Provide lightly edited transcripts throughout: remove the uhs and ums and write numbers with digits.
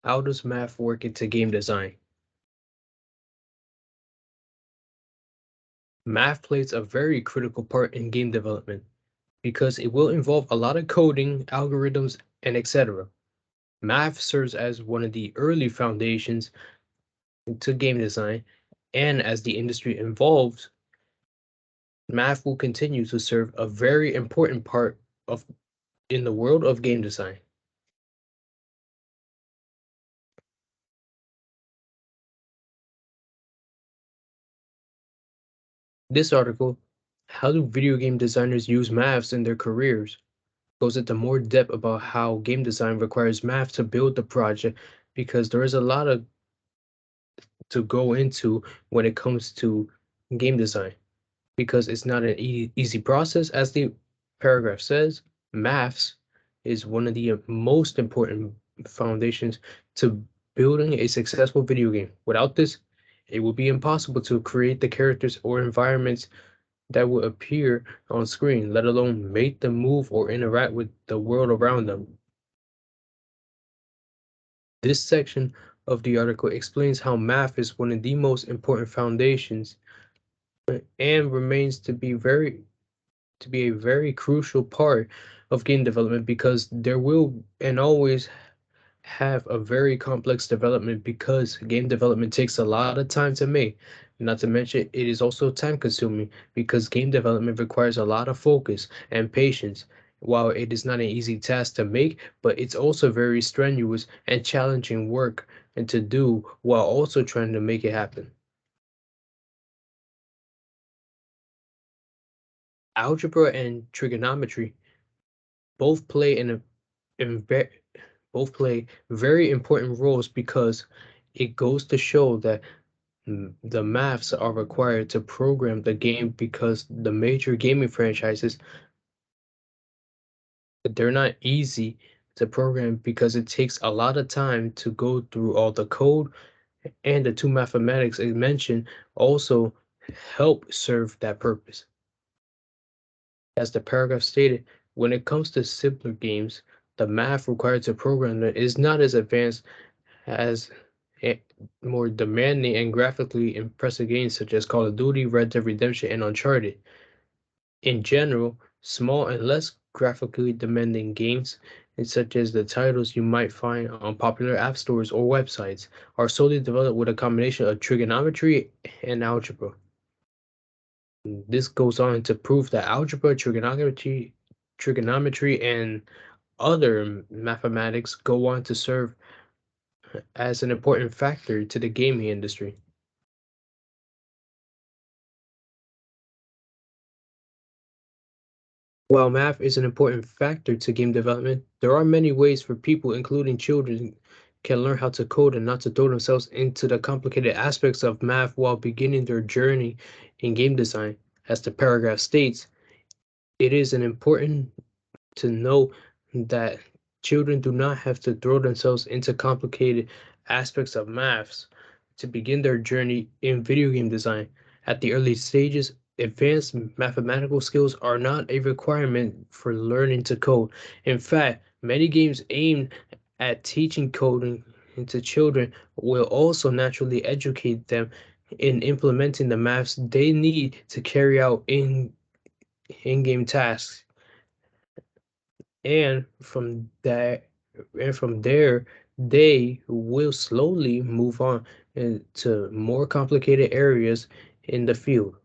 How does math work into game design? Math plays a very critical part in game development because it will involve a lot of coding, algorithms, and etc. Math serves as one of the early foundations to game design, and as the industry evolves, math will continue to serve a very important part of in the world of game design. This article, How Do Video Game Designers Use Maths in Their Careers, goes into more depth about how game design requires math to build the project because there is a lot of to go into when it comes to game design because it's not an easy process. As the paragraph says, maths is one of the most important foundations to building a successful video game. Without this, it would be impossible to create the characters or environments that will appear on screen, let alone make them move or interact with the world around them. This section of the article explains how math is one of the most important foundations and remains to be a very crucial part of game development because there will and always have a very complex development because game development takes a lot of time to make. Not to mention, it is also time consuming because game development requires a lot of focus and patience. While it is not an easy task to make, but it's also very strenuous and challenging work and to do while also trying to make it happen. Algebra and trigonometry both play in ve- both play very important roles because it goes to show that the maths are required to program the game because the major gaming franchises, they're not easy to program because it takes a lot of time to go through all the code, and the two mathematics I mentioned also help serve that purpose. As the paragraph stated, when it comes to simpler games, the math required to program them is not as advanced as more demanding and graphically impressive games such as Call of Duty, Red Dead Redemption, and Uncharted. In general, small and less graphically demanding games, such as the titles you might find on popular app stores or websites, are solely developed with a combination of trigonometry and algebra. This goes on to prove that algebra, trigonometry, and other mathematics go on to serve as an important factor to the gaming industry. While math is an important factor to game development, there are many ways for people, including children, can learn how to code and not to throw themselves into the complicated aspects of math while beginning their journey in game design. As the paragraph states, it is an important to know that children do not have to throw themselves into complicated aspects of maths to begin their journey in video game design. At the early stages, advanced mathematical skills are not a requirement for learning to code. In fact, many games aimed at teaching coding to children will also naturally educate them in implementing the maths they need to carry out in-game tasks. And from there, they will slowly move on into more complicated areas in the field.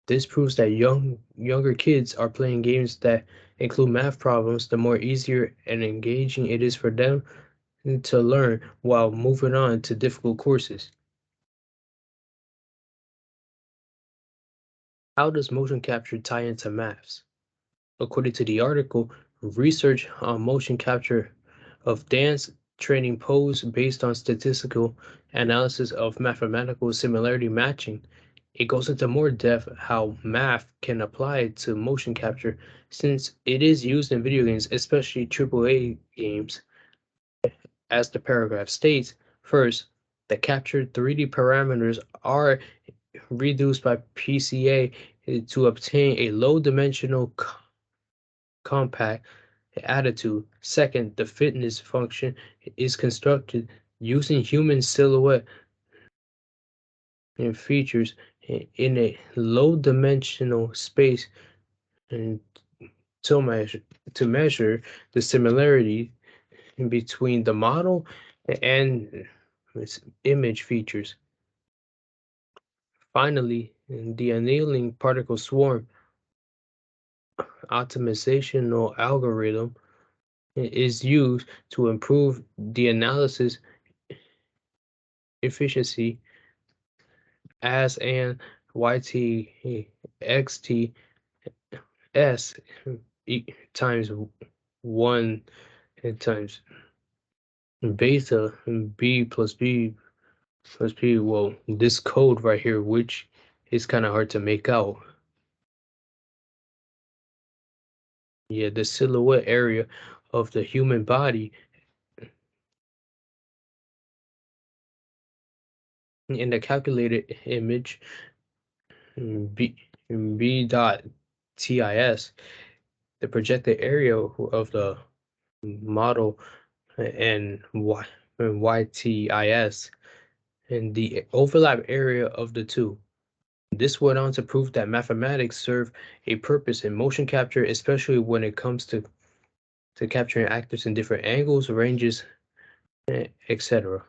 This proves that younger kids are playing games that include math problems, the more easier and engaging it is for them to learn while moving on to difficult courses. How does motion capture tie into maths? According to the article, research on motion capture of dance training pose based on statistical analysis of mathematical similarity matching. It goes into more depth how math can apply to motion capture since it is used in video games, especially AAA games. As the paragraph states, first, the captured 3D parameters are reduced by PCA to obtain a low dimensional compact attitude. Second, the fitness function is constructed using human silhouette and features in a low-dimensional space and to measure the similarity between the model and its image features. Finally, the annealing particle swarm optimizational algorithm is used to improve the analysis efficiency as an YT XTS times 1 and times beta and B plus B plus P. Well, this code right here, which is kind of hard to make out. Yeah, the silhouette area of the human body in the calculated image B B dot TIS, the projected area of the model and YTIS, and the overlap area of the two. This went on to prove that mathematics serve a purpose in motion capture, especially when it comes to capturing actors in different angles, ranges, etc.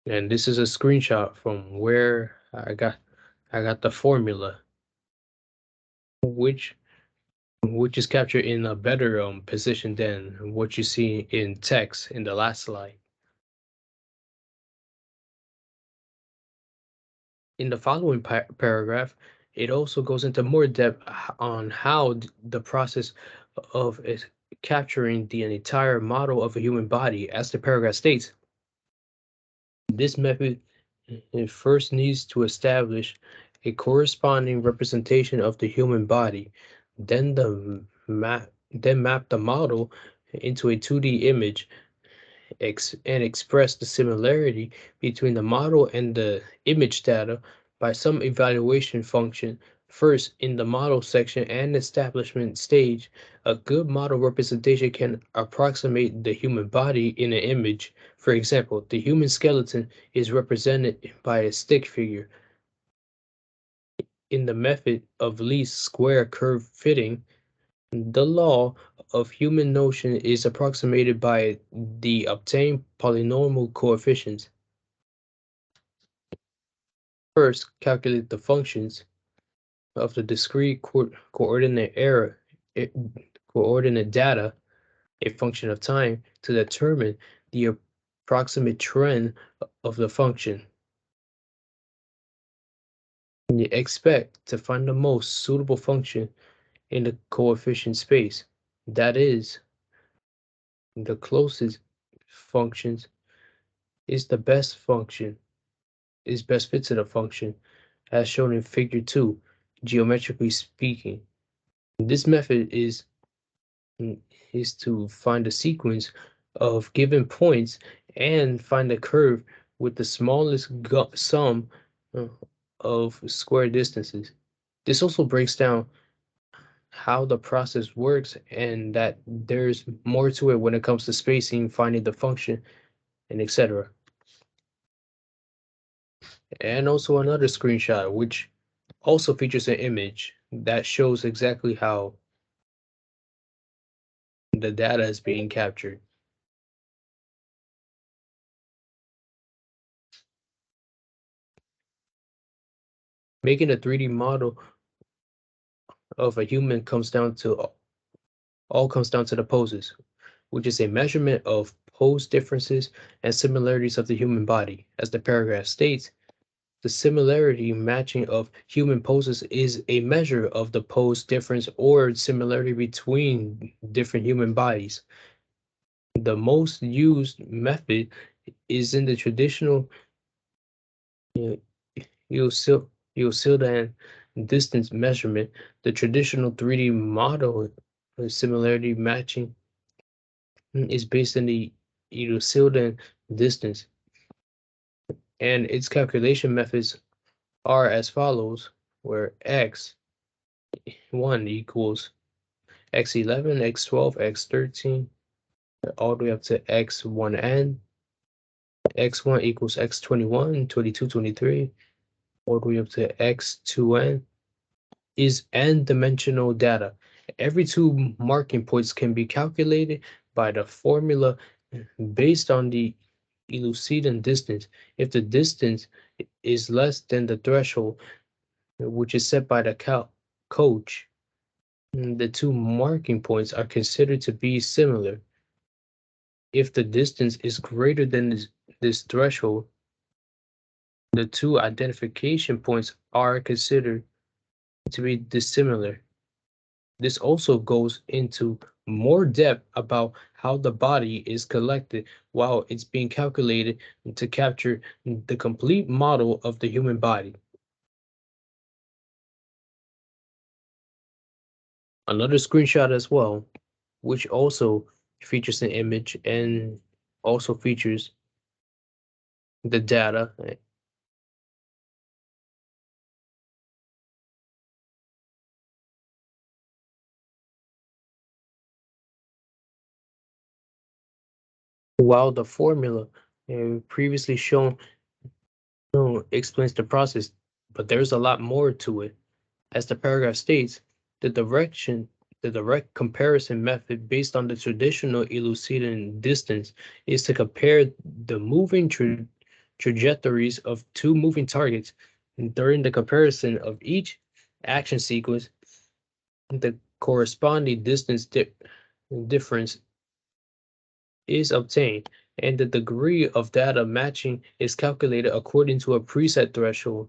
And this is a screenshot from where I got the formula, which which is captured in a better position than what you see in text in the last slide. In the following paragraph, it also goes into more depth on how the process of capturing the entire model of a human body, as the paragraph states. This method it first needs to establish a corresponding representation of the human body, then map the model into a 2D image and express the similarity between the model and the image data by some evaluation function. First, in the model section and establishment stage, a good model representation can approximate the human body in an image. For example, the human skeleton is represented by a stick figure. In the method of least square curve fitting, the law of human notion is approximated by the obtained polynomial coefficients. First, calculate the functions of the discrete coordinate coordinate data, a function of time, to determine the approximate trend of the function. And you expect to find the most suitable function in the coefficient space. That is, the closest functions is the best function, is best fit to the function, as shown in figure 2, geometrically speaking. This method is to find a sequence of given points and find a curve with the smallest sum uh, of square distances. This also breaks down how the process works and that there's more to it when it comes to spacing, finding the function, and etc. And also another screenshot, which also features an image that shows exactly how the data is being captured. Making a 3D model of a human comes down to the poses, which is a measurement of pose differences and similarities of the human body. As the paragraph states, the similarity matching of human poses is a measure of the pose difference or similarity between different human bodies. The most used method is in the traditional uh, Euclidean distance measurement. The traditional 3D model similarity matching is based on the Euclidean distance, and its calculation methods are as follows, where x 1 equals x11, x12, x13, all the way up to x1n. x1 equals x21, 22, 23, all the way up to x2n is n-dimensional data. Every two marking points can be calculated by the formula based on the Euclidean distance. If the distance is less than the threshold, which is set by the coach, the two marking points are considered to be similar. If the distance is greater than this threshold, the two identification points are considered to be dissimilar. This also goes into more depth about how the body is collected while it's being calculated to capture the complete model of the human body. Another screenshot as well, which also features an image and also features the data. While the formula previously shown explains the process, but there's a lot more to it. As the paragraph states, the direct comparison method based on the traditional Euclidean distance is to compare the moving trajectories of two moving targets. And during the comparison of each action sequence, the corresponding distance difference is obtained, and the degree of data matching is calculated according to a preset threshold.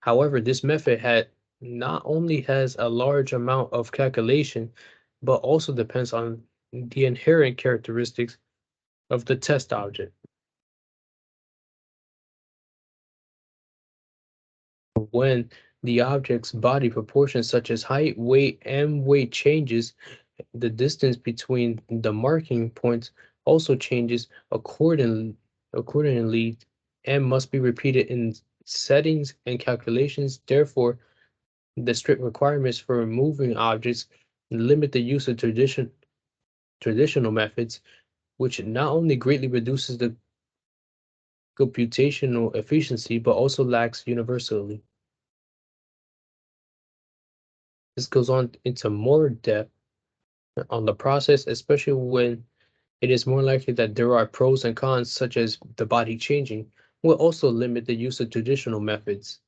However, this method not only has a large amount of calculation, but also depends on the inherent characteristics of the test object. When the object's body proportions such as height, weight, and weight changes, the distance between the marking points also changes accordingly and must be repeated in settings and calculations. Therefore, the strict requirements for removing objects limit the use of traditional methods, which not only greatly reduces the computational efficiency but also lacks universally. This goes on into more depth on the process, especially when it is more likely that there are pros and cons, such as the body changing, will also limit the use of traditional methods.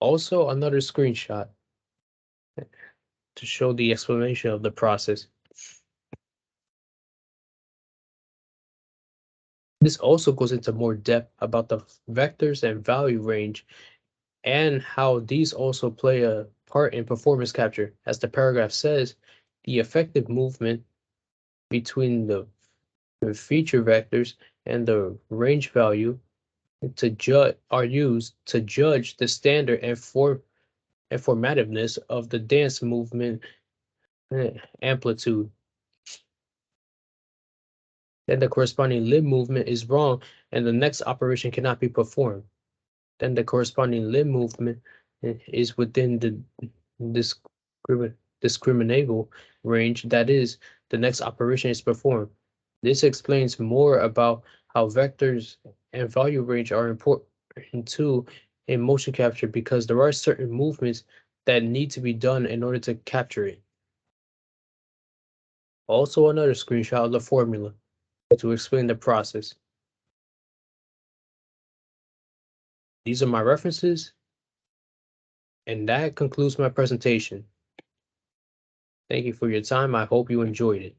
Also, another screenshot to show the explanation of the process. This also goes into more depth about the vectors and value range and how these also play a part in performance capture. As the paragraph says, the effective movement between the feature vectors and the range value to judge are used to judge the standard and formativeness of the dance movement amplitude. Then the corresponding limb movement is wrong and the next operation cannot be performed. Then the corresponding limb movement is within the discriminable range, that is, the next operation is performed. This explains more about how vectors and value range are important too in motion capture because there are certain movements that need to be done in order to capture it. Also, another screenshot of the formula to explain the process. These are my references, and that concludes my presentation. Thank you for your time. I hope you enjoyed it.